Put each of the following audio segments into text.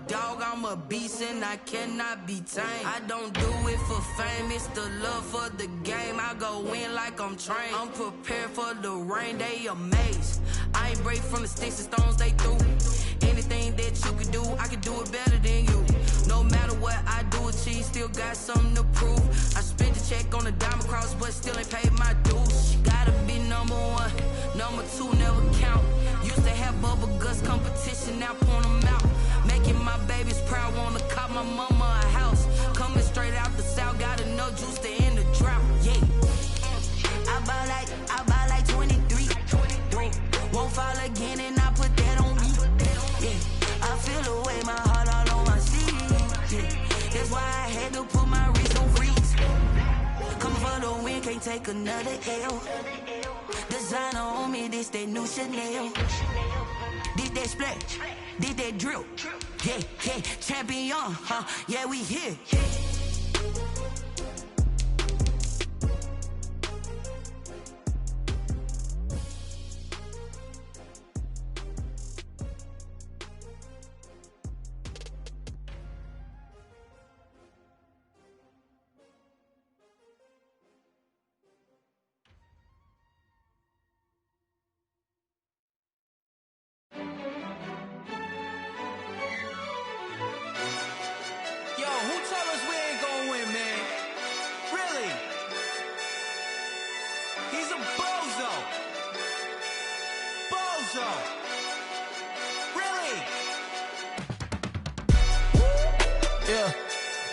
dog, I'm a beast and I cannot be tamed. I don't do it for fame, it's the love for the game. I go in like I'm trained. I'm prepared for the rain, they amazed. I ain't break from the sticks and stones they threw. Anything that you can do, I can do it better than you. No matter what I do, achieve, still got something to prove. I spent the check on the diamond cross, but still ain't paid my dues. Gotta be number one, number two never count. Used to have bubble guts competition, now point them out. Making my babies proud, wanna cop my mama a house. Coming straight out the south, got enough juice to end the drought. Yeah, I buy like 23. Won't fall again, and I put that on me. Yeah, I feel the way, my heart all on my sleeve. Yeah, that's why I had to put my wrist on freeze. Come for the win, can't take another L. Designer on me, this that new Chanel. Did that splash, did that drill. Yeah, yeah, champion, huh? Yeah, we here.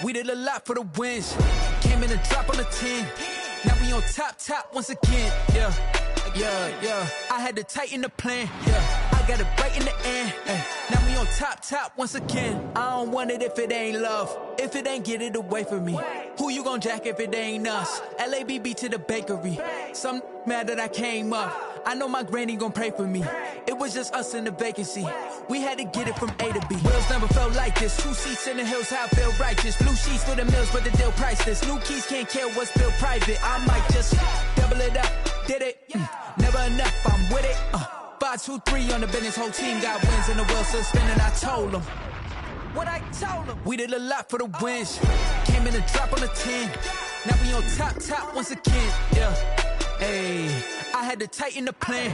We did a lot for the wins. Came in a drop on the 10. Now we on top once again. Yeah. I had to tighten the plan. Yeah, I got it right in the end. Now we on top once again. I don't want it if it ain't love. If it ain't, get it away from me. Who you gon' jack if it ain't us? LABB to the bakery. Some mad that I came up. I know my granny gon' pray for me. It was just us in the vacancy. We had to get it from A to B. Wheels never felt like this. 2 seats in the hills, how I feel righteous. Blue sheets for the mills, but the deal priceless. New keys can't care what's built private. I might just double it up. Did it? Never enough, I'm with it. 5, 2, 3 on the business. Whole team got wins and the wheels still spinning. I told them what I told them. We did a lot for the wins. Came in a drop on the 10. Now we on top once again. Yeah. Hey, I had to tighten the plan.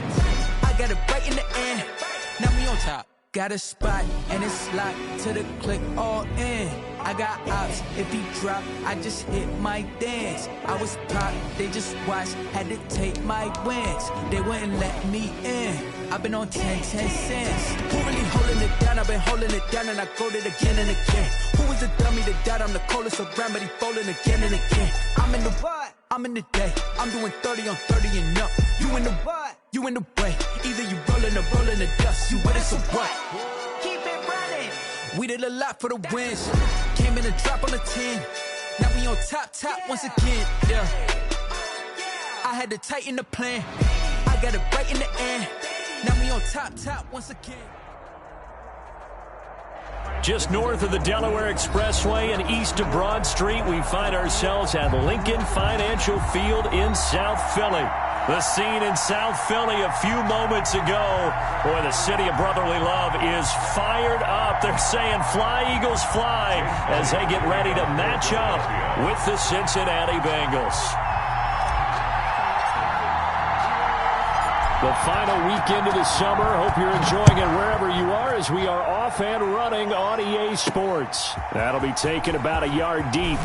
I got it right in the end. Now we on top. Got a spot and it's locked to the click all in. I got ops, if he drop, I just hit my dance. I was pop, they just watched, had to take my wins. They wouldn't let me in. I've been on 10 cents. Who really holding it down? I've been holding it down and I go it again and again. Who was the dummy that died? I'm the coldest around, but he folding again and again. I'm in the what? I'm in the day. I'm doing 30 on 30 and up. You in the what? You in the way. Either you rolling or rolling the dust. You with us or what? Keep it running. We did a lot for the wins. Came in a drop on the 10. Now we on top once again. Yeah. I had to tighten the plan. I got it right in the end. Now we on top once again. Just north of the Delaware Expressway and east of Broad Street, we find ourselves at Lincoln Financial Field in South Philly. The scene in South Philly a few moments ago. Boy, the city of brotherly love is fired up. They're saying fly, Eagles, fly, as they get ready to match up with the Cincinnati Bengals. The final weekend of the summer. Hope you're enjoying it wherever you are as we are off and running on EA Sports. That'll be taken about a yard deep.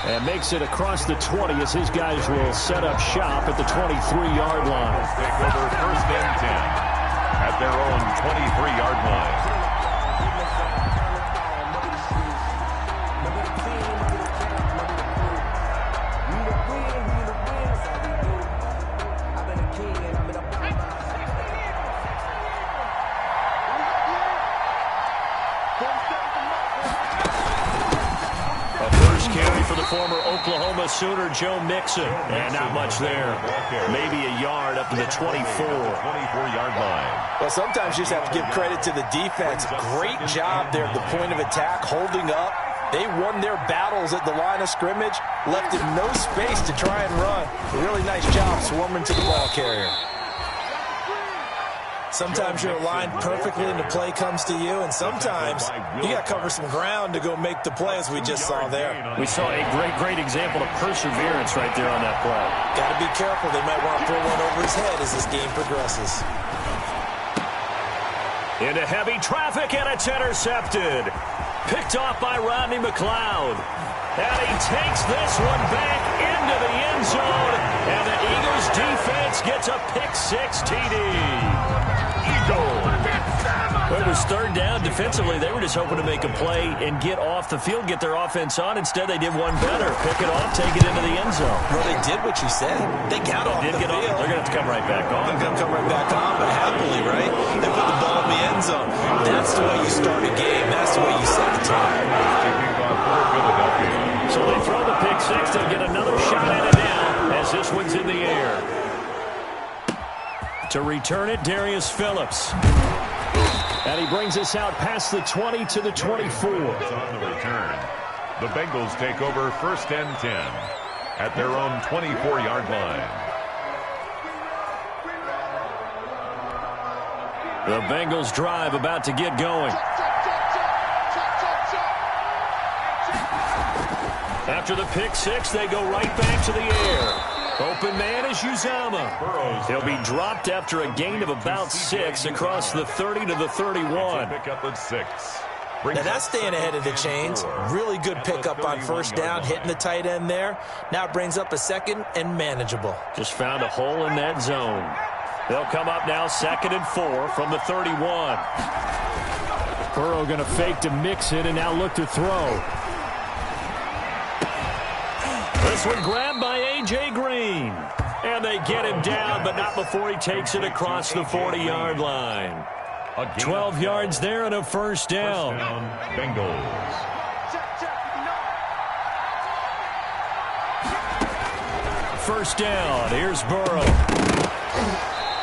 And makes it across the 20 as his guys will set up shop at the 23-yard line. Take over 1st and 10 at their own 23-yard line. Former Oklahoma Sooner Joe Mixon. And not much there. Maybe a yard up to the 24-yard line. Well, sometimes you just have to give credit to the defense. Great job there at the point of attack, holding up. They won their battles at the line of scrimmage, left him no space to try and run. A really nice job swarming to the ball carrier. Sometimes you're aligned perfectly and the play comes to you, and sometimes you got to cover some ground to go make the play, as we just saw there. We saw a great example of perseverance right there on that play. Got to be careful. They might want to throw one over his head as this game progresses. Into heavy traffic, and it's intercepted. Picked off by Rodney McLeod. And he takes this one back into the end zone. And the Eagles defense gets a pick-6 TD. Eagles. It was third down. Defensively, they were just hoping to make a play and get off the field, get their offense on. Instead, they did one better. Pick it off, take it into the end zone. Well, they did what you said. They got off the field. They're going to have to come right back on. They're going to come right back on, but happily, right? They put the ball in the end zone. That's the way you start a game. That's the way you set the tone. So they throw the pick-6. They'll get another shot at it now as this one's in the air. To return it, Darius Phillips. And he brings us out past the 20 to the 24. On the return, the Bengals take over 1st and 10 at their own 24-yard line. The Bengals drive about to get going. After the pick-6, they go right back to the air. Open man is Uzama. He'll be dropped after a gain of about 6 across the 30 to the 31. Pick up at 6. Now that's staying ahead of the chains. Really good pickup on first down, hitting the tight end there. Now it brings up a second and manageable. Just found a hole in that zone. They'll come up now 2nd and 4 from the 31. Burrow going to fake to mix it and now look to throw. This one grabbed by A.J. Green. And they get him down, but not before he takes it across the 40-yard line. 12 yards there and a first down. Bengals. First down. Here's Burrow.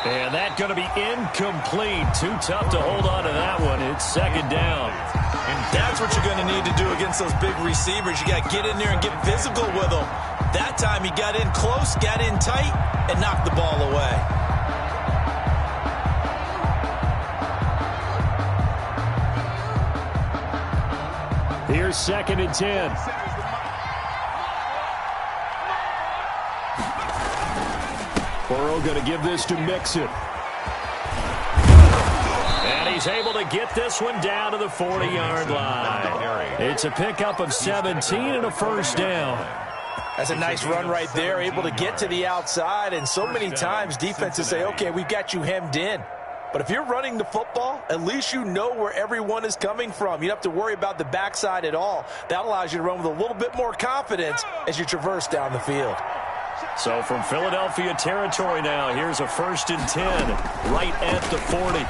And that's going to be incomplete. Too tough to hold on to that one. It's 2nd down. And that's what you're going to need to do against those big receivers. You got to get in there and get physical with them. That time he got in close, got in tight, and knocked the ball away. Here's 2nd and 10. Burrow going to give this to Mixon. And he's able to get this one down to the 40-yard line. It's a pickup of 17 and a first down. That's a nice run right there, able to get to the outside. And so many times defenses say, okay, we've got you hemmed in. But if you're running the football, at least you know where everyone is coming from. You don't have to worry about the backside at all. That allows you to run with a little bit more confidence as you traverse down the field. So from Philadelphia territory now, here's a 1st and 10 right at the 40.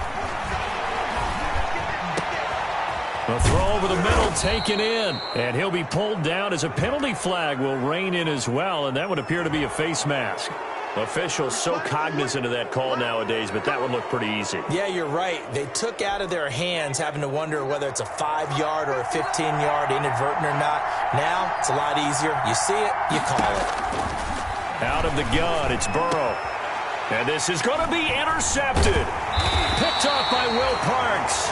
A throw over the middle taken in. And he'll be pulled down as a penalty flag will rein in as well. And that would appear to be a face mask. Officials so cognizant of that call nowadays, but that would look pretty easy. Yeah, you're right. They took out of their hands having to wonder whether it's a 5-yard or a 15-yard inadvertent or not. Now, it's a lot easier. You see it, you call it. Out of the gun, it's Burrow. And this is going to be intercepted. Picked off by Will Parks.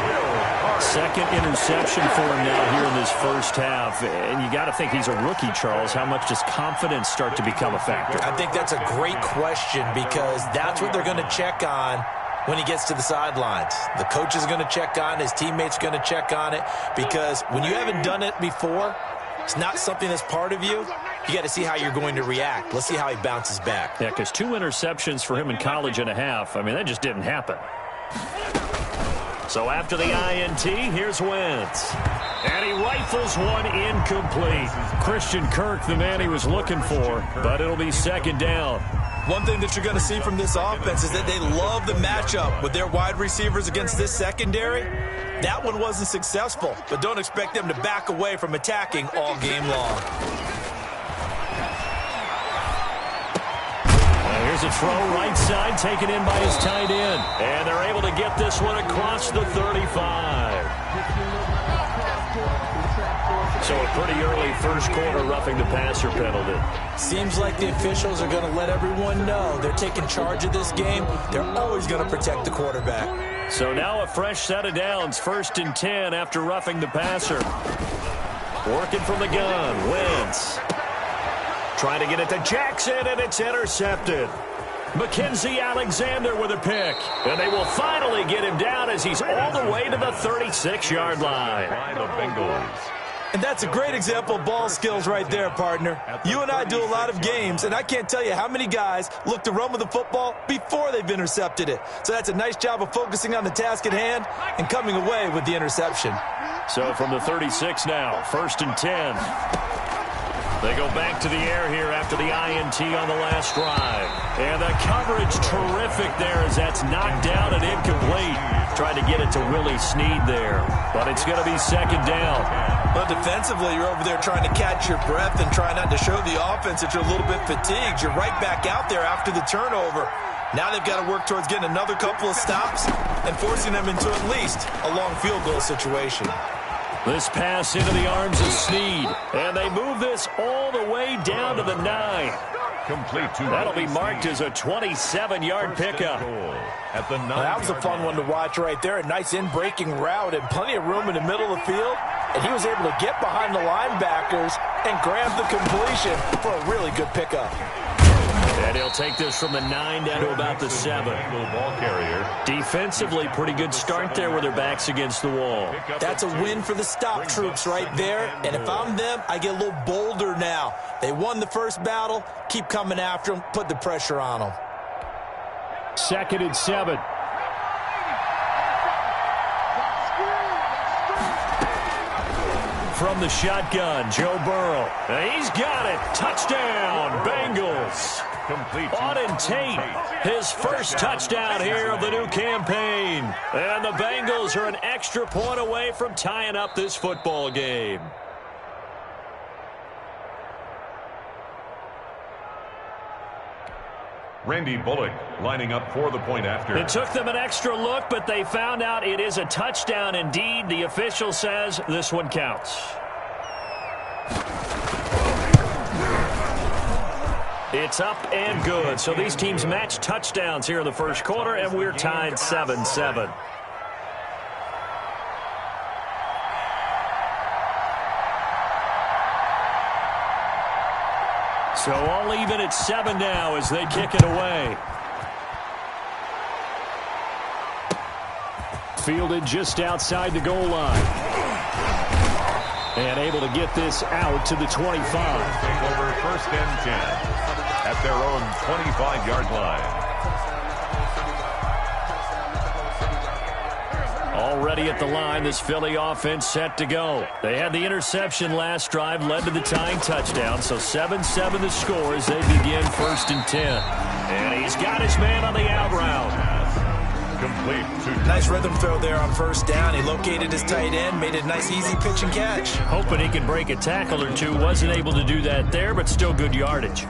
2nd interception for him now here in this first half. And you got to think he's a rookie, Charles. How much does confidence start to become a factor? I think that's a great question because that's what they're going to check on when he gets to the sidelines. The coach is going to check on it. His teammates are going to check on it because when you haven't done it before, it's not something that's part of you. You got to see how you're going to react. Let's see how he bounces back. Yeah, because 2 interceptions for him in college and a half. I mean, that just didn't happen. So after the INT, here's Wentz. And he rifles one incomplete. Christian Kirk, the man he was looking for, but it'll be 2nd down. One thing that you're going to see from this offense is that they love the matchup with their wide receivers against this secondary. That one wasn't successful, but don't expect them to back away from attacking all game long. Here's a throw right side taken in by his tight end. And they're able to get this one across the 35. So a pretty early first quarter roughing the passer penalty. Seems like the officials are going to let everyone know they're taking charge of this game. They're always going to protect the quarterback. So now a fresh set of downs, 1st and 10 after roughing the passer. Working from the gun, Wentz. Trying to get it to Jackson, and it's intercepted. Mackenzie Alexander with a pick. And they will finally get him down as he's all the way to the 36-yard line. By the Bengals. And that's a great example of ball skills right there, partner. You and I do a lot of games, and I can't tell you how many guys look to run with the football before they've intercepted it. So that's a nice job of focusing on the task at hand and coming away with the interception. So from the 36 now, 1st and 10. They go back to the air here after the INT on the last drive. And the coverage terrific there as that's knocked down and incomplete. Trying to get it to Willie Snead there. But it's going to be 2nd down. But defensively, you're over there trying to catch your breath and try not to show the offense that you're a little bit fatigued. You're right back out there after the turnover. Now they've got to work towards getting another couple of stops and forcing them into at least a long field goal situation. This pass into the arms of Snead. And they move this all the way down to the 9. Complete to That'll be marked as a 27-yard pickup. At the 9. That was a fun one to watch right there. A nice in-breaking route and plenty of room in the middle of the field. And he was able to get behind the linebackers and grab the completion for a really good pickup. And he'll take this from the 9 down to about the 7. Ball carrier. Defensively, pretty good start there with their backs against the wall. That's a win for the stop troops right there. And if I'm them, I get a little bolder now. They won the first battle. Keep coming after them. Put the pressure on them. 2nd and 7. From the shotgun, Joe Burrow. And he's got it. Touchdown, Bengals. Complete. Auden Tate, his first touchdown here of the new campaign. And the Bengals are an extra point away from tying up this football game. Randy Bullock lining up for the point after. It took them an extra look, but they found out it is a touchdown indeed. The official says this one counts. It's up and good. So these teams match touchdowns here in the first quarter, and we're tied 7-7. So all even at 7 now as they kick it away. Fielded just outside the goal line. And able to get this out to the 25. Take over 1st and 10 at their own 25-yard line. Already at the line, this Philly offense set to go. They had the interception last drive, led to the tying touchdown. So 7-7 the score as they begin 1st and 10. And he's got his man on the out route. Complete. Nice rhythm throw there on 1st down. He located his tight end, made a nice easy pitch and catch. Hoping he can break a tackle or two. Wasn't able to do that there, but still good yardage.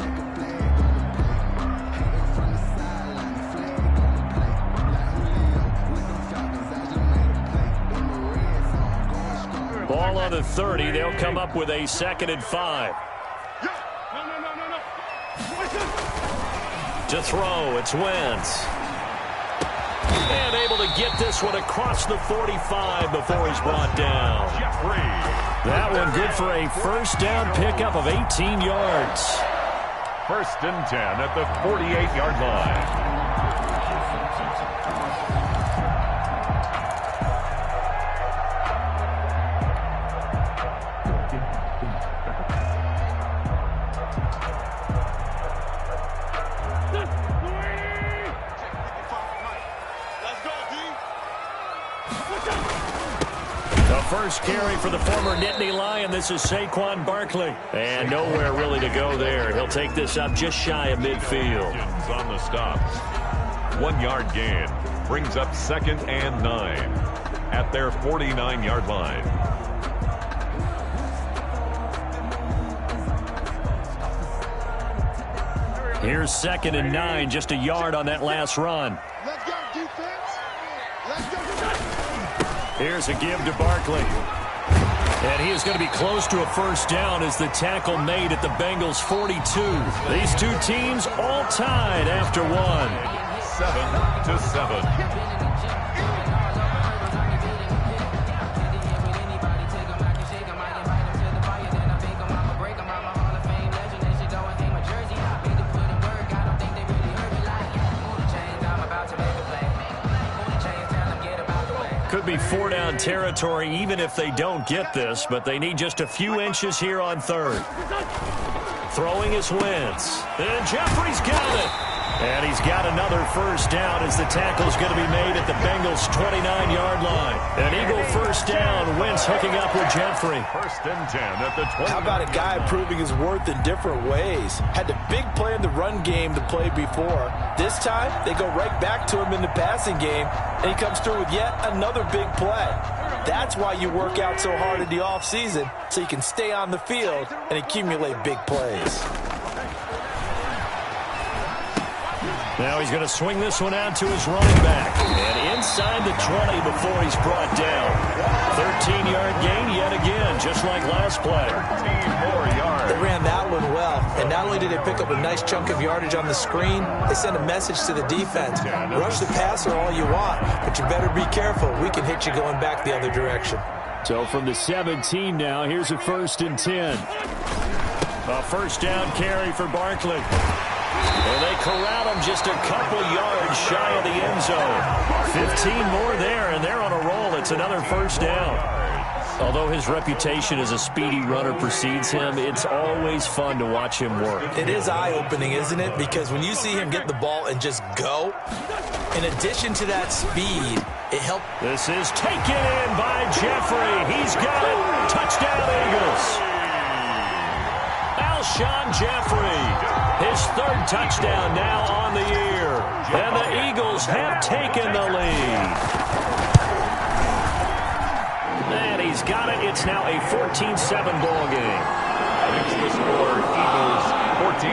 Ball on the 30. They'll come up with a 2nd and 5. To throw, it's Wentz. And able to get this one across the 45 before he's brought down. That one good for a 1st down pickup of 18 yards. 1st and 10 at the 48-yard line. First carry for the former Nittany Lion. This is Saquon Barkley. And nowhere really to go there. He'll take this up just shy of midfield. On the stop. 1-yard gain. Brings up 2nd and 9 at their 49-yard line. Here's 2nd and 9. Just a yard on that last run. Let's go, defense. Let's go. Here's a give to Barkley. And he is going to be close to a first down as the tackle made at the Bengals' 42. These two teams all tied after one. 7-7. Could be four-down territory even if they don't get this, but they need just a few inches here on third. Throwing is Wentz. And Jeffrey's got it. And he's got another first down as the tackle's going to be made at the Bengals' 29-yard line. An Eagle first down. Wentz hooking up with Jeffrey. First and 10 at the 20. How about a guy proving his worth in different ways? Had the big play in the run game to play before. This time, they go right back to him in the passing game, and he comes through with yet another big play. That's why you work out so hard in the offseason, so you can stay on the field and accumulate big plays. Now he's going to swing this one out to his running back. And inside the 20 before he's brought down. 13-yard gain yet again, just like last play. 13 more yards. They ran that one well. And not only did they pick up a nice chunk of yardage on the screen, they sent a message to the defense. Rush the passer all you want, but you better be careful. We can hit you going back the other direction. So from the 17 now, here's a first and 10. A first down carry for Barkley. And they corral him just a couple yards shy of the end zone. 15 more there, and they're on a roll. It's another first down. Although his reputation as a speedy runner precedes him, it's always fun to watch him work. It is eye-opening, isn't it? Because when you see him get the ball and just go, in addition to that speed, it helps. This is taken in by Jeffrey. He's got it. Touchdown, Eagles. Alshon Jeffrey. His third touchdown now on the year. And the Eagles have taken the lead. And he's got it. It's now a 14-7 ball game. It's the score, Eagles 14,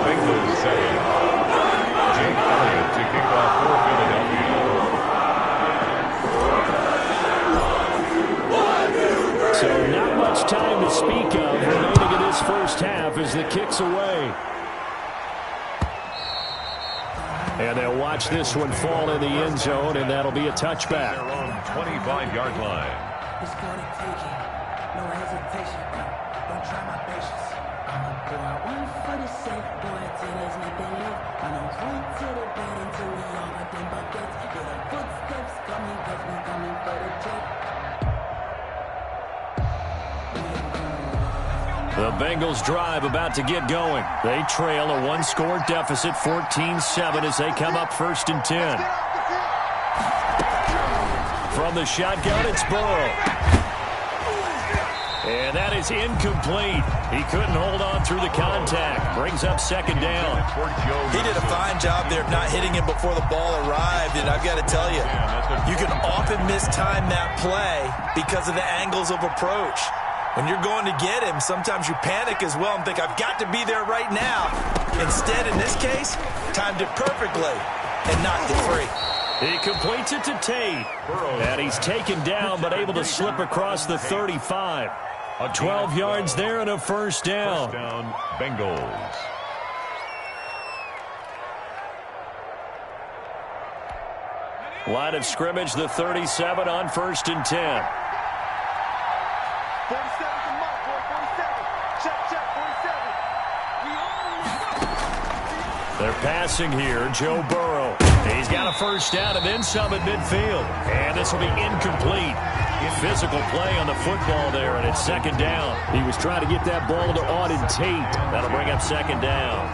Bengals 7. Jake Elliott to kick off for Philadelphia. So not much time to speak of remaining in this first half as the kick's away. And they'll watch this one fall in the end zone, and that'll be a touchback. Their own 25-yard line. It's gonna take it, no hesitation. Don't try my patience. I'ma pour out one for the safe boy till there's nothing left. I don't run to the bed until we all got them buckets. Hear the footsteps coming, cause we coming for the check. The Bengals drive about to get going. They trail a one-score deficit, 14-7, as they come up first and 10. From the shotgun, it's Burrow. And that is incomplete. He couldn't hold on through the contact. Brings up second down. He did a fine job there of not hitting him before the ball arrived, and I've got to tell you, you can often mistime that play because of the angles of approach. When you're going to get him, sometimes you panic as well and think, I've got to be there right now. Instead, in this case, timed it perfectly and knocked it free. He completes it to Tate. And he's taken down but able to slip across the 35. 12 yards there and a first down. First down, Bengals. Line of scrimmage, the 37 on first and 10. 47 to Mark, boy, 47. Check, 47. They're passing here, Joe Burrow. He's got a first down and then some at midfield. And this will be incomplete. Physical play on the football there, and it's second down. He was trying to get that ball to Auden Tate. That'll bring up second down.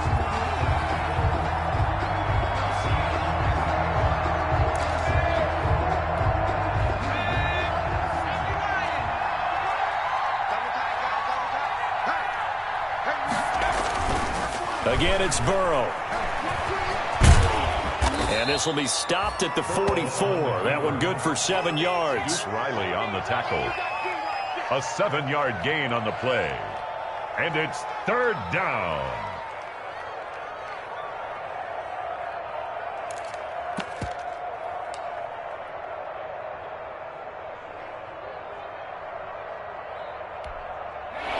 Again, it's Burrow. And this will be stopped at the 44. That one good for 7 yards. Riley on the tackle. A 7-yard gain on the play. And it's third down.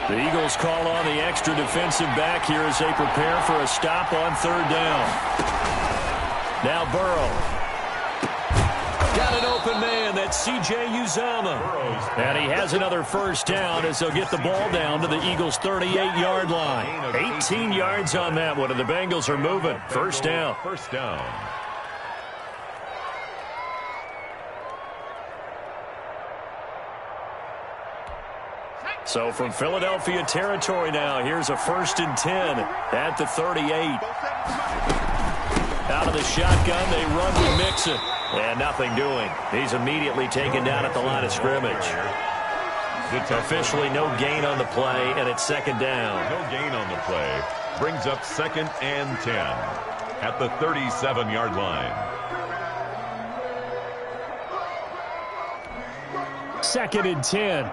The Eagles call on the extra defensive back here as they prepare for a stop on third down. Now Burrow. Got an open man. That's C.J. Uzomah. And he has another first down as they'll get the ball down to the Eagles' 38-yard line. 18 yards on that one, and the Bengals are moving. First down. First down. So from Philadelphia territory now, here's a 1st and 10 at the 38. Out of the shotgun, they run with Mixon. And nothing doing. He's immediately taken down at the line of scrimmage. Officially no gain on the play, and it's second down. No gain on the play. Brings up 2nd and 10 at the 37-yard line. 2nd and 10.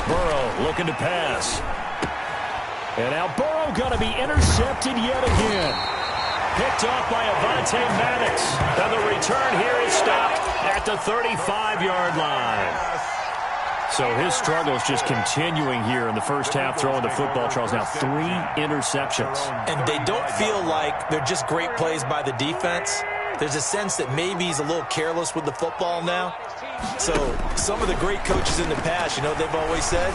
Burrow looking to pass. And now Burrow going to be intercepted yet again. Picked off by Avonte Maddox. And the return here is stopped at the 35-yard line. So his struggle is just continuing here in the first half, throwing the football. Charles, now 3 interceptions. And they don't feel like they're just great plays by the defense. There's a sense that maybe he's a little careless with the football now. So some of the great coaches in the past, you know, they've always said,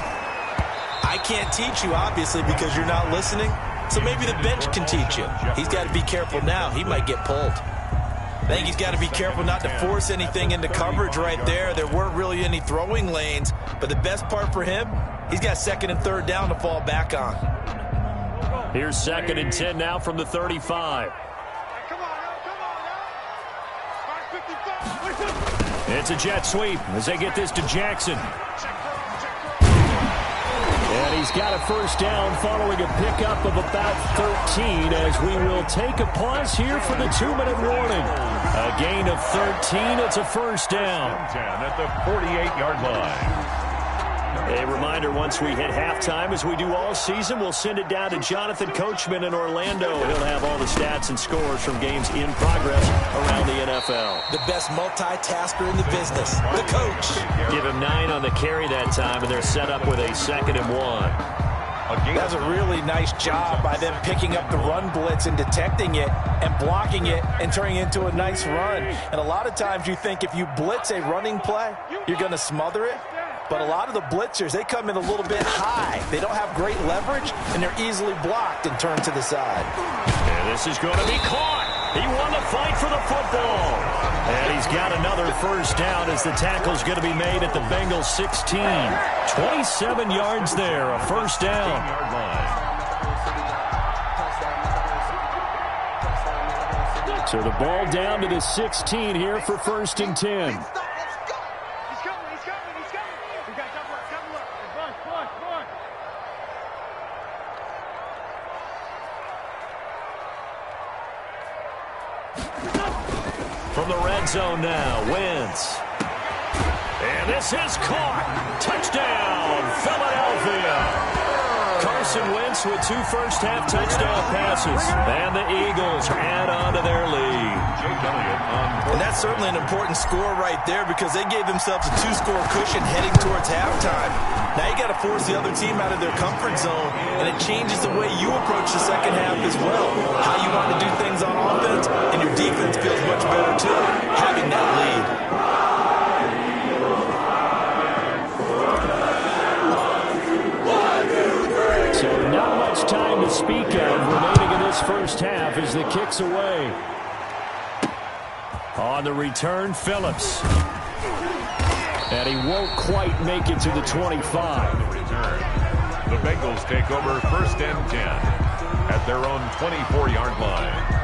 I can't teach you, obviously, because you're not listening. So maybe the bench can teach you. He's got to be careful now. He might get pulled. I think he's got to be careful not to force anything into coverage right there. There weren't really any throwing lanes. But the best part for him, he's got 2nd and 3rd down to fall back on. Here's 2nd and 10 now from the 35. It's a jet sweep as they get this to Jackson. And he's got a first down following a pickup of about 13 as we will take a pause here for the 2-minute warning. A gain of 13. It's a first down. 10 at the 48-yard line. A reminder, once we hit halftime, as we do all season, we'll send it down to Jonathan Coachman in Orlando. He'll have all the stats and scores from games in progress around the NFL. The best multitasker in the business, the coach. Give him 9 on the carry that time, and they're set up with a 2nd and 1. That's a really nice job by them picking up the run blitz and detecting it and blocking it and turning it into a nice run. And a lot of times you think if you blitz a running play, you're going to smother it. But a lot of the blitzers, they come in a little bit high. They don't have great leverage, and they're easily blocked and turned to the side. And this is going to be caught. He won the fight for the football. And he's got another first down as the tackle's going to be made at the Bengals 16. 27 yards there, a first down. So the ball down to the 16 here for 1st and 10. From the red zone now, Wentz. And this is caught. Touchdown, Philadelphia. Carson Wentz with 2 first-half touchdown passes. And the Eagles add on to their lead. And that's certainly an important score right there because they gave themselves a 2-score cushion heading towards halftime. Now you got to force the other team out of their comfort zone, and it changes the way you approach the second half as well. How you want to do things on offense, and your defense feels much better too, having that lead. So not much time to speak of remaining in this first half as the kick's away. On the return, Phillips. And he won't quite make it to the 25. The Bengals take over 1st and 10 at their own 24-yard line.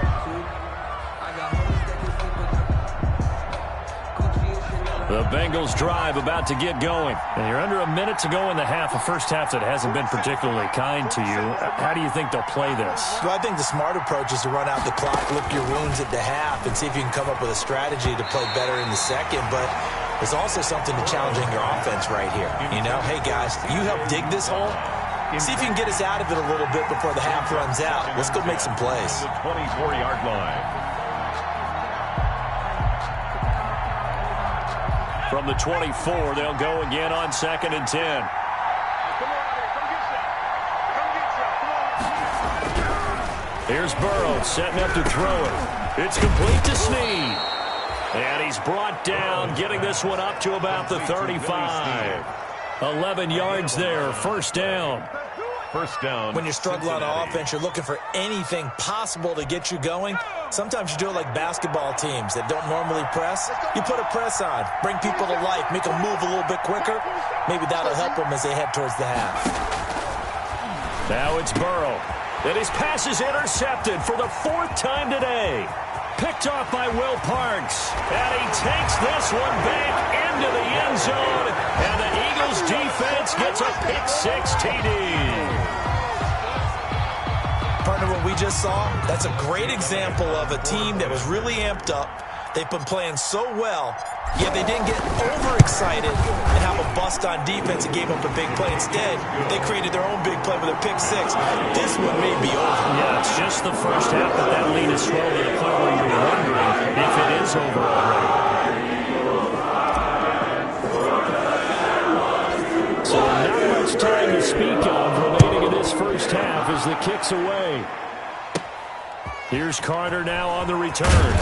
The Bengals drive about to get going. And you're under a minute to go in the half, a first half that hasn't been particularly kind to you. How do you think they'll play this? Well, I think the smart approach is to run out the clock, lick your wounds at the half, and see if you can come up with a strategy to play better in the second. But there's also something to challenging your offense right here. You know, hey, guys, you help dig this hole. See if you can get us out of it a little bit before the half runs out. Let's go make some plays. The 24-yard line. From the 24, they'll go again on 2nd and 10. Here's Burrow setting up to throw it. It's complete to Snead. And he's brought down, getting this one up to about the 35. 11 yards there, first down. First down. When you struggle on offense, you're looking for anything possible to get you going. Sometimes you do it like basketball teams that don't normally press. You put a press on, bring people to life, make them move a little bit quicker. Maybe that'll help them as they head towards the half. Now it's Burrow. And his pass is intercepted for the 4th time today. Picked off by Will Parks. And he takes this one back into the end zone. And the Eagles defense gets a pick-6 TD. Partner, what we just saw, that's a great example of a team that was really amped up. They've been playing so well, yet they didn't get overexcited and have a bust on defense and gave up a big play. Instead, they created their own big play with a pick-6. This one may be over. Yeah, it's just the first half, but that lead is swelled to the point where you're wondering if it is over already. So not much time to speak of remaining in this first half as the kick's away. Here's Carter now on the return.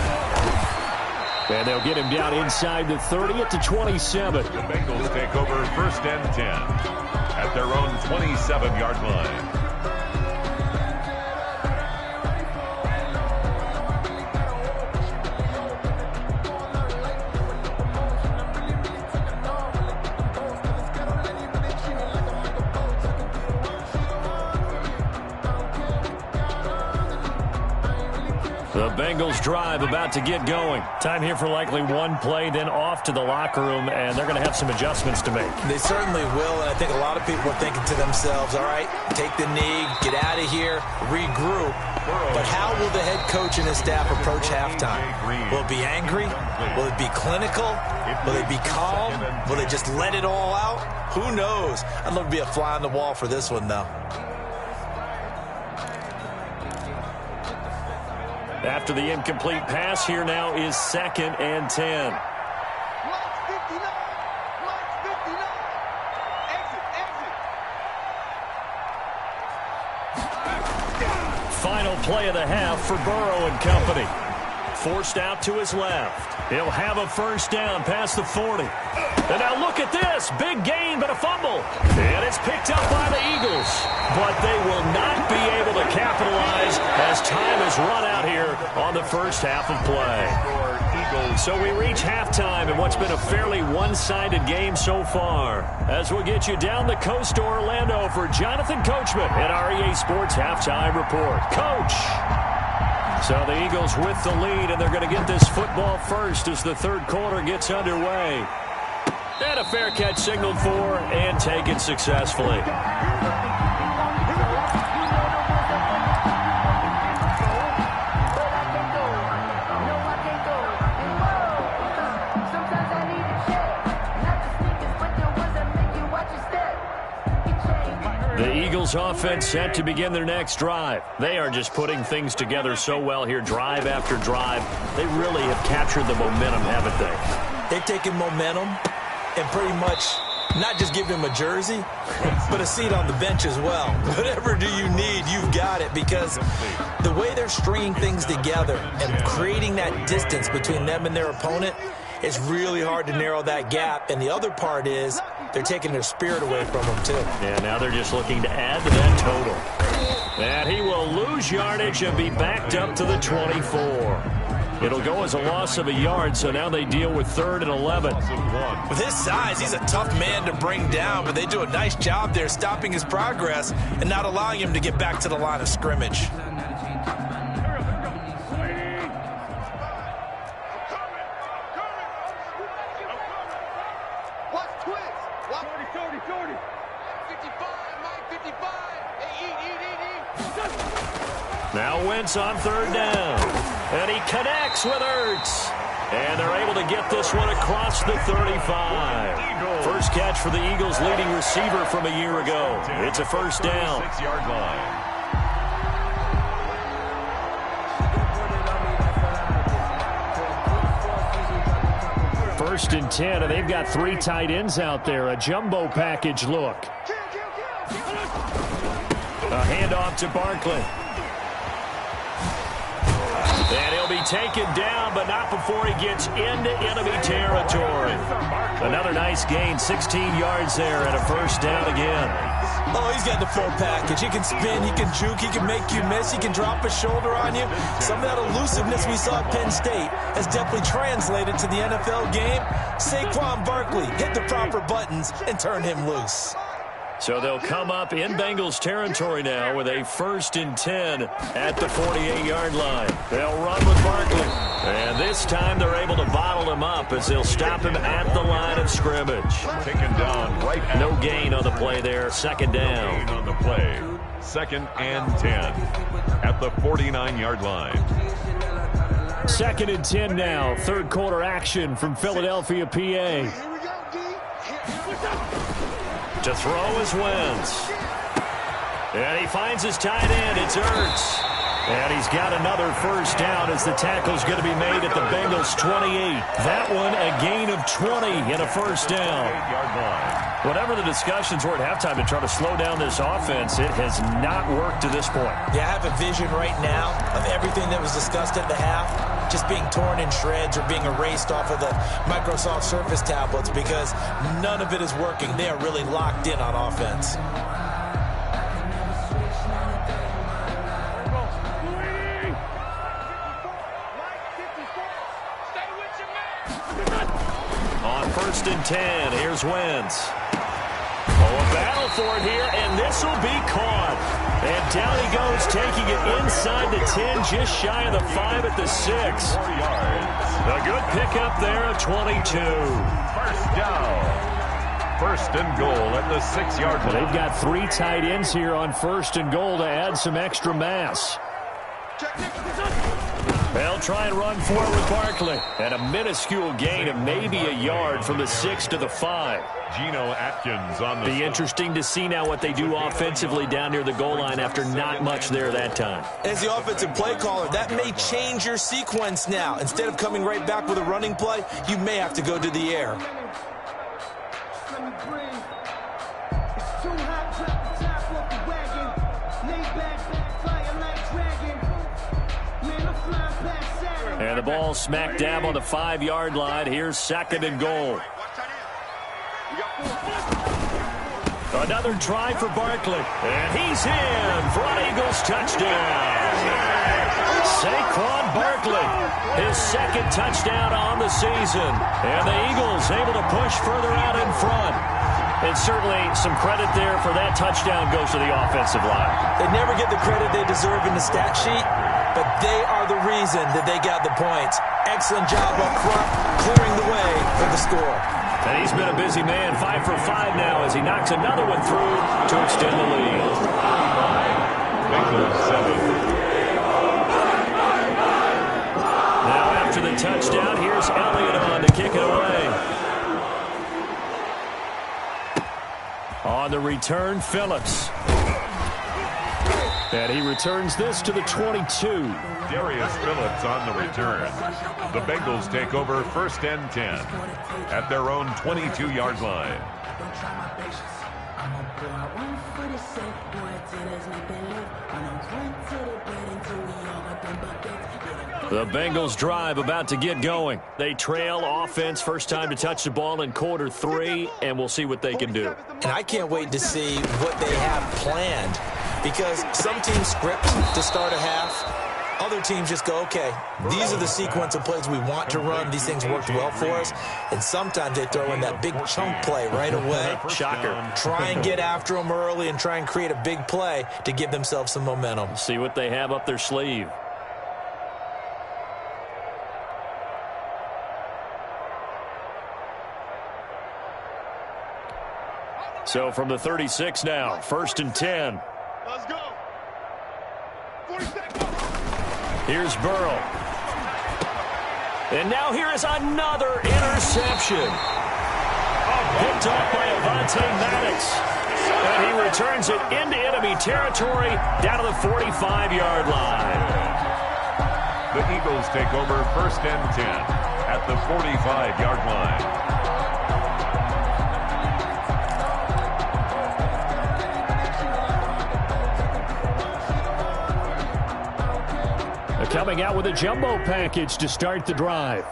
And they'll get him down inside the 30 at the 27. The Bengals take over 1st and 10 at their own 27-yard line. The Bengals drive about to get going. Time here for likely one play, then off to the locker room, and they're going to have some adjustments to make. They certainly will, and I think a lot of people are thinking to themselves, all right, take the knee, get out of here, regroup. But how will the head coach and his staff approach halftime? Will it be angry? Will it be clinical? Will it be calm? Will they just let it all out? Who knows? I'd love to be a fly on the wall for this one, though. After the incomplete pass, here now is 2nd and 10. Final play of the half for Burrow and company. Forced out to his left. He'll have a first down past the 40. And now look at this. Big gain, but a fumble. And it's picked up by the Eagles. But they will not be able to capitalize as time has run out here on the first half of play. So we reach halftime in what's been a fairly one-sided game so far. As we'll get you down the coast to Orlando for Jonathan Coachman at our EA Sports Halftime Report. Coach! So the Eagles with the lead, and they're going to get this football first as the 3rd quarter gets underway. And a fair catch signaled for and taken successfully. The Eagles offense set to begin their next drive. They are just putting things together so well here, drive after drive. They really have captured the momentum, haven't they? They've taken momentum and pretty much not just give him a jersey, but a seat on the bench as well. Whatever do you need, you've got it, because the way they're stringing things together and creating that distance between them and their opponent, it's really hard to narrow that gap. And the other part is they're taking their spirit away from them, too. Yeah, now they're just looking to add to that total. And he will lose yardage and be backed up to the 24. It'll go as a loss of a yard, so now they deal with 3rd and 11. With his size, he's a tough man to bring down, but they do a nice job there stopping his progress and not allowing him to get back to the line of scrimmage. Now Wentz on 3rd down. And he connects with Ertz. And they're able to get this one across the 35. First catch for the Eagles' leading receiver from a year ago. It's a first down. 6-yard line. 1st and 10, and they've got 3 tight ends out there. A jumbo package look. A handoff to Barkley. And he'll be taken down, but not before he gets into enemy territory. Another nice gain, 16 yards there, and a 1st down again. Oh, he's got the full package. He can spin, he can juke, he can make you miss, he can drop a shoulder on you. Some of that elusiveness we saw at Penn State has definitely translated to the NFL game. Saquon Barkley hit the proper buttons and turn him loose. So they'll come up in Bengals territory now with a 1st and 10 at the 48-yard line. They'll run with Barkley. And this time they're able to bottle him up as they'll stop him at the line of scrimmage. Taken down right at no gain on the play there. 2nd down. Gain on the play. 2nd and 10 at the 49-yard line. 2nd and 10 now. 3rd quarter action from Philadelphia, PA. To throw is Wentz. And he finds his tight end. It's Ertz. And he's got another 1st down as the tackle's going to be made at the Bengals 28. That one a gain of 20 and a 1st down. Whatever the discussions were at halftime to try to slow down this offense, it has not worked to this point. Yeah, I have a vision right now of everything that was discussed at the half just being torn in shreds or being erased off of the Microsoft Surface tablets because none of it is working. They are really locked in on offense. On 1st and 10, here's Wentz. Oh, a battle for it here, and this will be caught. And down he goes, taking it inside the 10, just shy of the 5 at the 6. 4 yards. A good pickup there at 22. 1st down. 1st and goal at the 6-yard line. They've got 3 tight ends here on 1st and goal to add some extra mass. They'll try and run forward with Barkley. And a minuscule gain of maybe a yard from the 6 to the 5. Geno Atkins on the Be interesting to see now what they do offensively down near the goal line after not much there that time. As the offensive play caller, that may change your sequence now. Instead of coming right back with a running play, you may have to go to the air. And the ball smack dab on the 5-yard line. Here's 2nd and goal. Another try for Barkley. And he's in for an Eagles touchdown. Saquon Barkley, his 2nd touchdown on the season. And the Eagles able to push further out in front. And certainly some credit there for that touchdown goes to the offensive line. They never get the credit they deserve in the stat sheet, but they are the reason that they got the points. Excellent job up front, clearing the way for the score. And he's been a busy man, 5 for 5 now as he knocks another one through to extend the lead. Bengals 7. Now after the touchdown, here's Elliott on to kick it away. On the return, Phillips. And he returns this to the 22. Darius Phillips on the return. The Bengals take over 1st and 10 at their own 22-yard line. The Bengals drive about to get going. They trail offense, first time to touch the ball in quarter 3, and we'll see what they can do. And I can't wait to see what they have planned, because some teams script to start a half. Other teams just go, okay, these are the sequence of plays we want to run. These things worked well for us. And sometimes they throw in that big chunk play right away. Shocker. Try and get after them early and try and create a big play to give themselves some momentum. See what they have up their sleeve. So from the 36 now, 1st and 10. Let's go. 40 seconds. Here's Burrow. And now here is another interception. Picked off by Avonte Maddox. And he returns it into enemy territory down to the 45-yard line. The Eagles take over 1st and 10 at the 45-yard line. Coming out with a jumbo package to start the drive.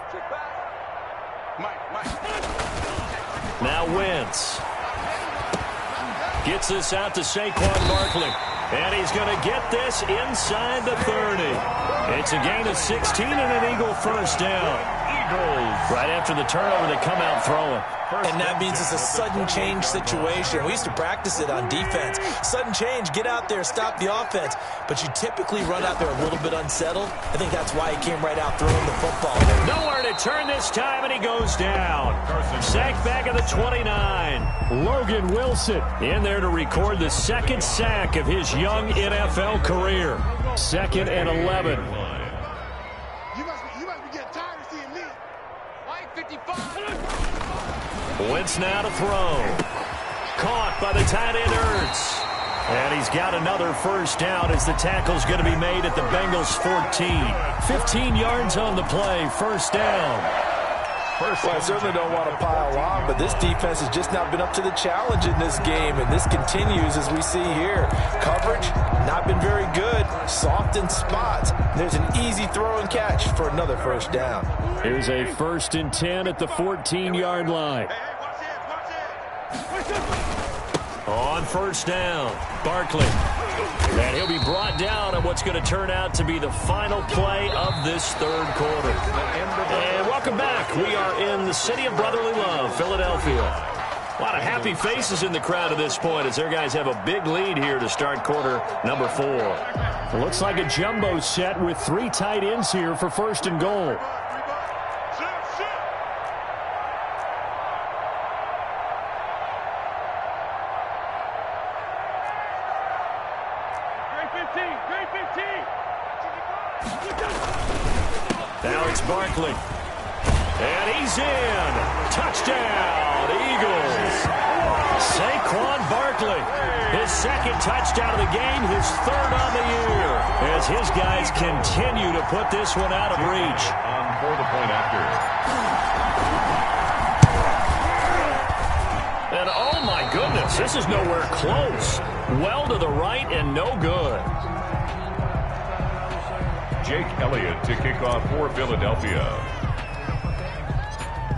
Now Wentz gets this out to Saquon Barkley. And he's going to get this inside the 30. It's a gain of 16 and an Eagle first down. Eagles. Right after the turnover, they come out throwing. And that means it's a sudden change situation. We used to practice it on defense. Sudden change, get out there, stop the offense. But you typically run out there a little bit unsettled. I think that's why he came right out throwing the football. Nowhere to turn this time, and he goes down. Sack back at the 29. Logan Wilson in there to record the second sack of his young NFL career. 2nd and 11. You must be getting tired of seeing me. Like 55. Wentz now to throw. Caught by the tight end Ertz. And he's got another first down as the tackle's going to be made at the Bengals 14. 15 yards on the play. First down. Well, I certainly don't want to pile on, but this defense has just not been up to the challenge in this game, and this continues as we see here. Coverage, not been very good. Soft in spots. There's an easy throw and catch for another first down. Here's a 1st and 10 at the 14-yard line. On first down, Barkley. And he'll be brought down on what's going to turn out to be the final play of this third quarter. And welcome back. We are in the city of brotherly love, Philadelphia. A lot of happy faces in the crowd at this point as their guys have a big lead here to start quarter number 4. It looks like a jumbo set with 3 tight ends here for 1st and goal. Now it's Barkley. And he's in. Touchdown, Eagles. Saquon Barkley. His 2nd touchdown of the game, his 3rd on the year. As his guys continue to put this one out of reach. For the point after. And oh my goodness, this is nowhere close. Well to the right and no good. Jake Elliott to kick off for Philadelphia.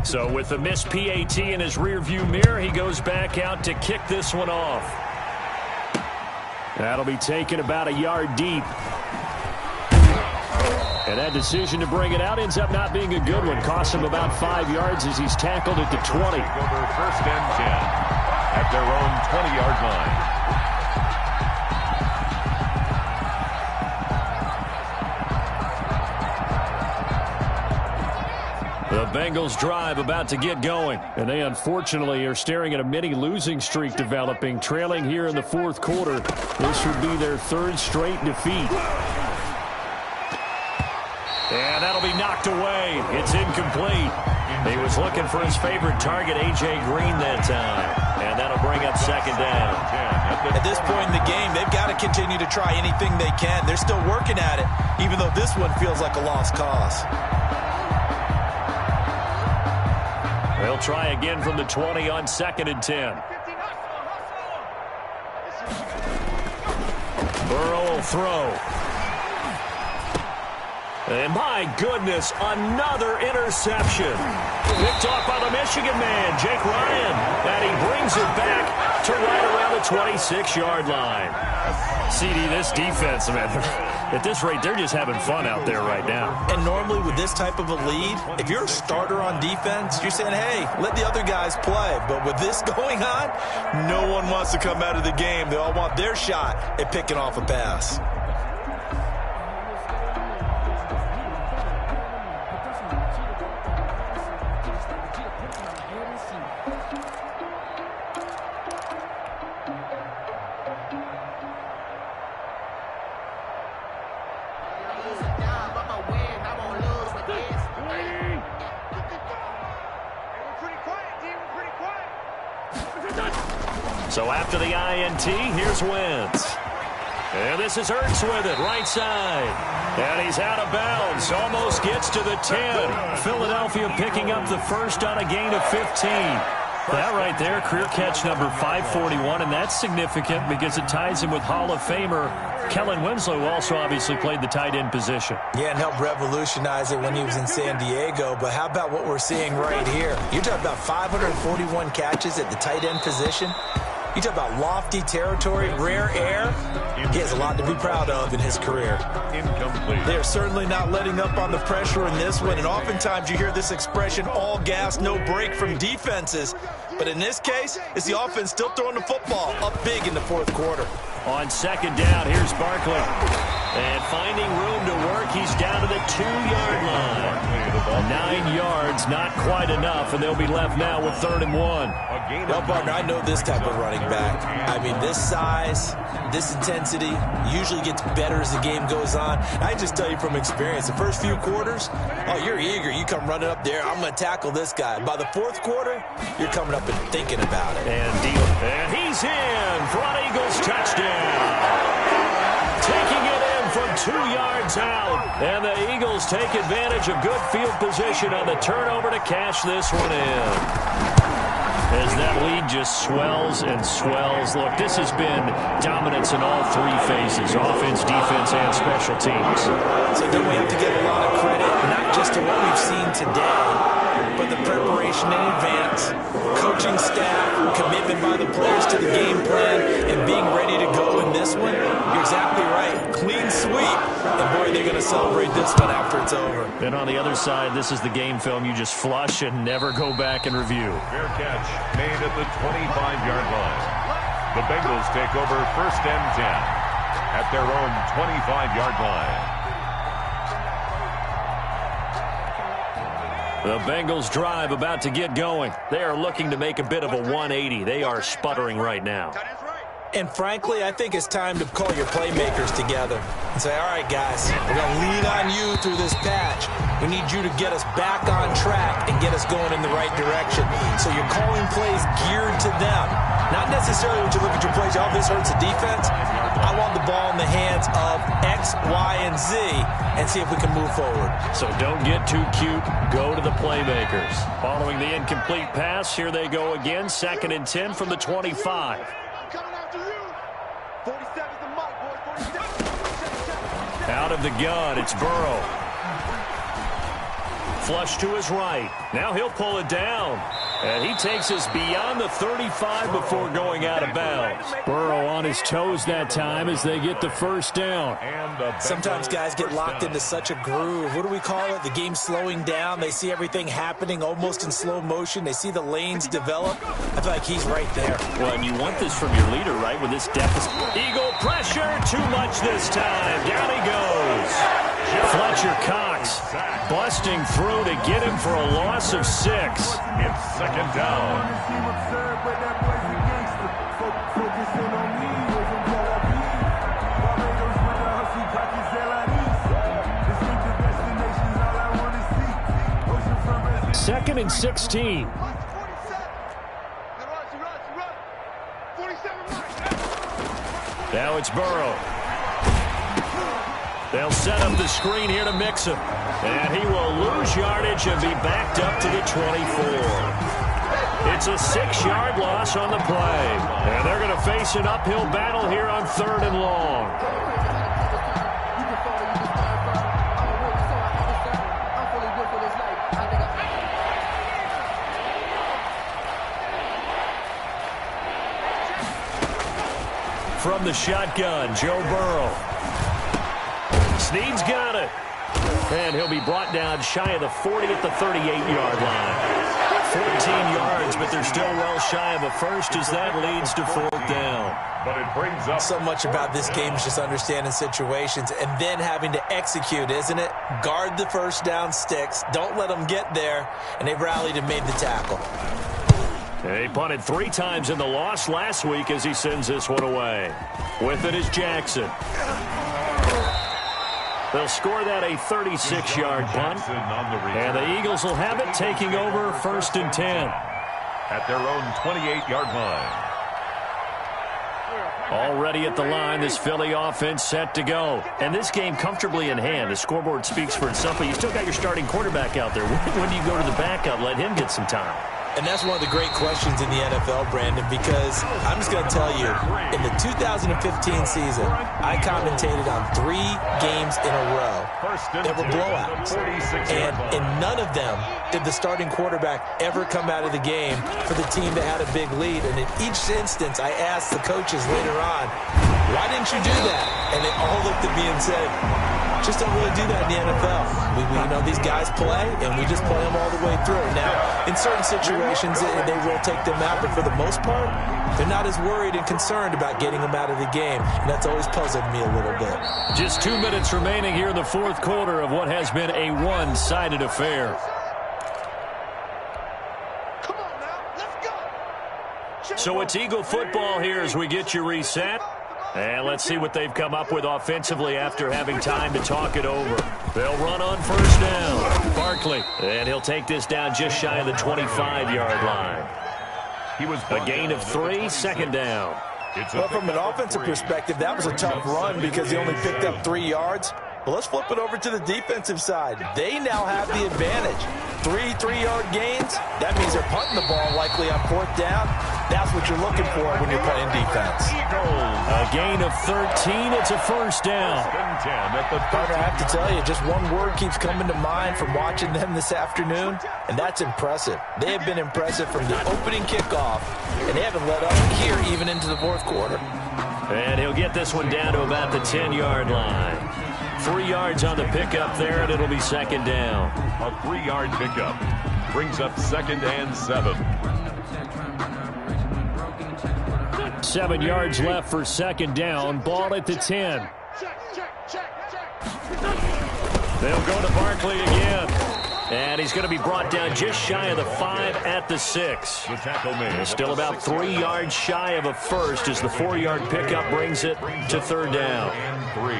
So with the missed PAT in his rearview mirror, he goes back out to kick this one off. That'll be taken about a yard deep. And that decision to bring it out ends up not being a good one. Costs him about 5 yards as he's tackled at the 20. Over 1st and 10 at their own 20-yard line. The Bengals drive about to get going, and they unfortunately are staring at a mini losing streak developing, trailing here in the 4th quarter. This would be their 3rd straight defeat. And that'll be knocked away. It's incomplete. He was looking for his favorite target, A.J. Green, that time. And that'll bring up 2nd down. At this point in the game, they've got to continue to try anything they can. They're still working at it, even though this one feels like a lost cause. They'll try again from the 20 on 2nd and 10. Burrow will throw. And my goodness, another interception. Picked off by the Michigan man, Jake Ryan. And he brings it back to right around the 26-yard line. CD, this defense, man, at this rate, they're just having fun out there right now. And normally with this type of a lead, if you're a starter on defense, you're saying, hey, let the other guys play. But with this going on, no one wants to come out of the game. They all want their shot at picking off a pass. So after the INT, here's Wentz. And this is Ertz with it, right side. And he's out of bounds, almost gets to the 10. Philadelphia picking up the first on a gain of 15. That right there, career catch number 541, and that's significant because it ties him with Hall of Famer Kellen Winslow, who also obviously played the tight end position. Yeah, and helped revolutionize it when he was in San Diego. But how about what we're seeing right here? You're talking about 541 catches at the tight end position. You talk about lofty territory, rare air. He has a lot to be proud of in his career. Incomplete. They are certainly not letting up on the pressure in this one, and oftentimes you hear this expression, all gas, no break from defenses. But in this case, it's the offense still throwing the football up big in the fourth quarter. On second down, here's Barkley. And finding room to work, he's down to the 2-yard line. 9 yards, not quite enough, and they'll be left now with 3rd and 1. Well, partner, I know this type of running back. I mean, this size, this intensity usually gets better as the game goes on. I just tell you from experience, the first few quarters, oh, you're eager. You come running up there, I'm going to tackle this guy. By the fourth quarter, you're coming up and thinking about it. And he's in for an Eagles touchdown. Taking it in from 2 yards out. And the Eagles take advantage of good field position on the turnover to cash this one in. As that lead just swells and swells. Look, this has been dominance in all 3 phases, offense, defense, and special teams. So then we have to give a lot of credit, not just to what we've seen today, but the preparation in advance, coaching staff, commitment by the players to the game plan, and being ready to go in this one. You're exactly right. Clean sweep. And, boy, they're going to celebrate this one after it's over. And on the other side, this is the game film you just flush and never go back and review. Fair catch made at the 25-yard line. The Bengals take over 1st and 10 at their own 25-yard line. The Bengals drive about to get going. They are looking to make a bit of a 180. They are sputtering right now. And frankly, I think it's time to call your playmakers together and say, all right, guys, we're going to lean on you through this patch. We need you to get us back on track and get us going in the right direction. So you're calling plays geared to them. Not necessarily when you look at your plays, oh, this hurts the defense. I want the ball in the hands of X, Y, and Z and see if we can move forward. So don't get too cute. Go to the playmakers. Following the incomplete pass, here they go again. 2nd and 10 from the 25. Out of the gun, it's Burrow. Flush to his right. Now he'll pull it down. And he takes us beyond the 35 before going out of bounds. Burrow on his toes that time as they get the first down. Sometimes guys get locked into such a groove. What do we call it? The game slowing down. They see everything happening almost in slow motion. They see the lanes develop. I feel like he's right there. Well, and you want this from your leader, right, with this deficit. Eagle pressure, too much this time. Down he goes. Fletcher Cox busting through to get him for a loss of 6. It's 2nd down. Second and 16. Now it's Burrow. They'll set up the screen here to mix him. And he will lose yardage and be backed up to the 24. It's a 6-yard loss on the play. And they're going to face an uphill battle here on 3rd and long. From the shotgun, Joe Burrow. Snead's got it. And he'll be brought down shy of the 40 at the 38-yard line. 14 yards, but they're still well shy of a first as that leads to 4th down. But it brings up so much about this game is just understanding situations and then having to execute, isn't it? Guard the first down sticks. Don't let them get there. And they've rallied and made the tackle. He punted 3 times in the loss last week as he sends this one away. With it is Jackson. They'll score that a 36-yard punt. And the Eagles will have it, taking over 1st and 10. At their own 28-yard line. Already at the line, this Philly offense set to go. And this game comfortably in hand. The scoreboard speaks for itself, but you still got your starting quarterback out there. When do you go to the backup, let him get some time? And that's one of the great questions in the NFL, Brandon, because I'm just going to tell you, in the 2015 season, I commentated on 3 games in a row that were blowouts. And in none of them did the starting quarterback ever come out of the game for the team that had a big lead. And in each instance, I asked the coaches later on, why didn't you do that? And they all looked at me and said, just don't really do that in the NFL. We know these guys play, and we just play them all the way through. Now, in certain situations, they will take them out, but for the most part, they're not as worried and concerned about getting them out of the game, and that's always puzzled me a little bit. Just 2 minutes remaining here in the fourth quarter of what has been a one-sided affair. Come on now, let's go. So it's Eagle football here as we get you reset. And let's see what they've come up with offensively after having time to talk it over. They'll run on first down. Barkley. And he'll take this down just shy of the 25-yard line. A gain of 3, second down. Well, from an offensive perspective, that was a tough run because he only picked up 3 yards. But let's flip it over to the defensive side. They now have the advantage. 3 3-yard gains. That means they're punting the ball likely on fourth down. That's what you're looking for when you're playing defense. A gain of 13. It's a first down. Partner, I have to tell you, just one word keeps coming to mind from watching them this afternoon, and that's impressive. They have been impressive from the opening kickoff, and they haven't let up here even into the fourth quarter. And he'll get this one down to about the 10-yard line. 3 yards on the pickup there, and it'll be second down. A 3-yard pickup brings up 2nd and 7. 7 yards left for second down. Ball at the 10. They'll go to Barkley again. And he's going to be brought down just shy of the 5 at the 6. The tackle made. Still about 3 yards shy of a first as the 4-yard pickup brings it to third down. And 3.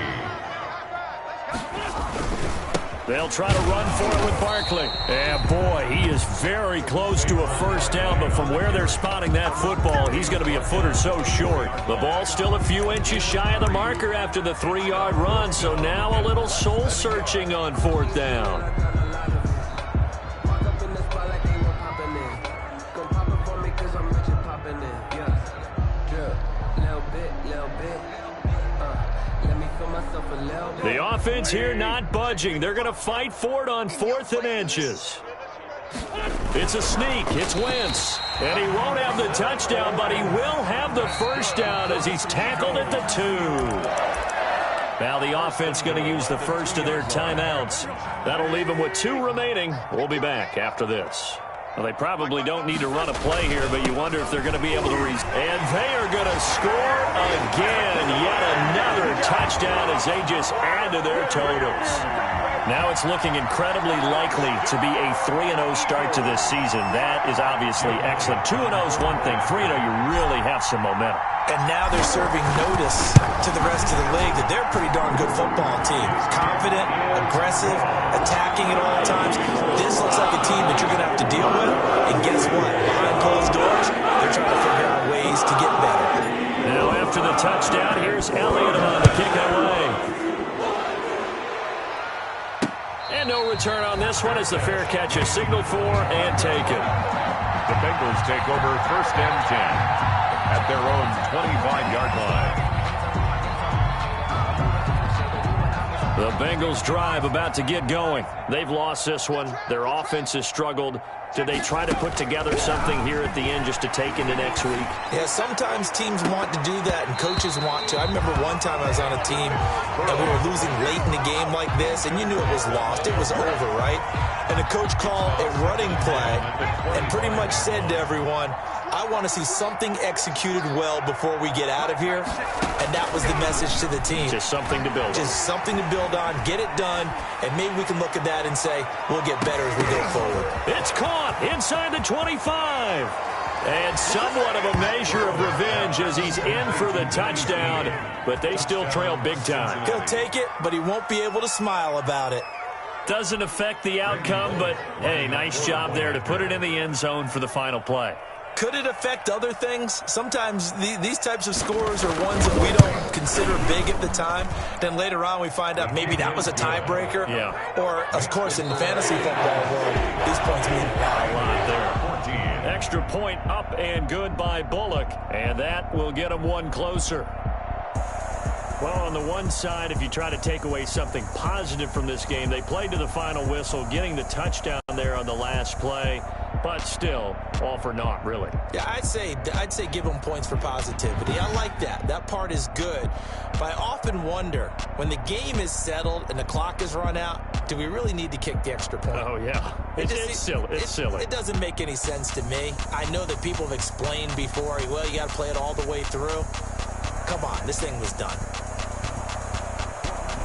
They'll try to run for it with Barkley. And boy, he is very close to a first down, but from where they're spotting that football, he's going to be a foot or so short. The ball's still a few inches shy of the marker after the 3-yard run, so now a little soul-searching on fourth down. The offense here not budging. They're going to fight for it on 4th and inches. It's a sneak. It's Wentz. And he won't have the touchdown, but he will have the first down as he's tackled at the 2. Now the offense going to use the first of their timeouts. That'll leave them with 2 remaining. We'll be back after this. Well, they probably don't need to run a play here, but you wonder if they're going to be able to And they are going to score again. Yet another touchdown as they just add to their totals. Now it's looking incredibly likely to be a 3-0 start to this season. That is obviously excellent. 2-0 is one thing. 3-0, you really have some momentum. And now they're serving notice to the rest of the league that they're a pretty darn good football team. Confident, aggressive, attacking at all times. This looks like a team that you're going to have to deal with. And guess what? Behind closed doors, they're trying to figure out ways to get better. Now after the touchdown, here's Elliott on the kick away. And no return on this one as the fair catch is signaled for and taken. The Bengals take over 1st and 10 at their own 25-yard line. The Bengals drive about to get going. They've lost this one. Their offense has struggled. Do they try to put together something here at the end just to take into next week? Yeah, sometimes teams want to do that and coaches want to. I remember one time I was on a team and we were losing late in the game like this, and you knew it was lost. It was over, right? And the coach called a running play and pretty much said to everyone, I want to see something executed well before we get out of here. And that was the message to the team. Just something to build on. Just something to build on, get it done, and maybe we can look at that and say, we'll get better as we go forward. It's caught inside the 25. And somewhat of a measure of revenge as he's in for the touchdown, but they still trail big time. He'll take it, but he won't be able to smile about it. Doesn't affect the outcome, but, hey, nice job there to put it in the end zone for the final play. could it affect other things? Sometimes these types of scores are ones that we don't consider big at the time. Then later on we find out maybe that was a tiebreaker. Yeah. Or, of course, in the fantasy football world, these points mean a lot there. Extra point up and good by Bullock, and that will get him one closer. Well, on the one side, if you try to take away something positive from this game, they played to the final whistle, getting the touchdown there on the last play, but still, all for naught, really. Yeah, I'd say give them points for positivity. I like that. That part is good. But I often wonder, when the game is settled and the clock is run out, do we really need to kick the extra point? Oh, yeah. It's silly. It's silly. It doesn't make any sense to me. I know that people have explained before, well, you got to play it all the way through. Come on, this thing was done.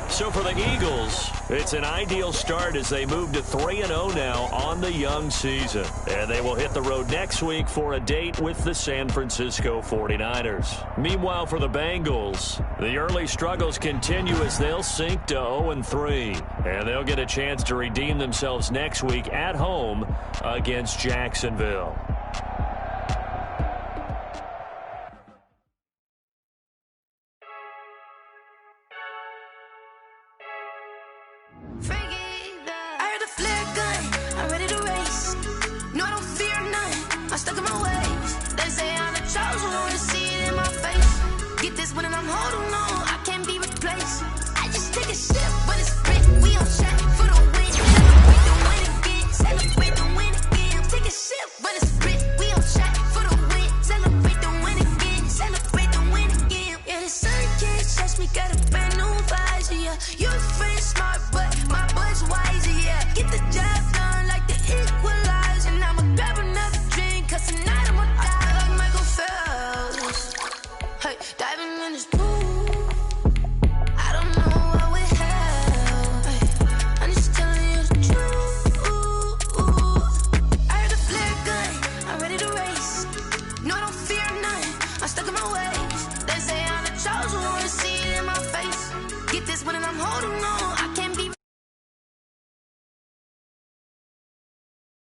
So for the Eagles, it's an ideal start as they move to 3-0 now on the young season. And they will hit the road next week for a date with the San Francisco 49ers. Meanwhile, for the Bengals, the early struggles continue as they'll sink to 0-3. And they'll get a chance to redeem themselves next week at home against Jacksonville. Stuck in my ways. They say I'm the chosen one to see it in my face. Get this one and I'm holding on.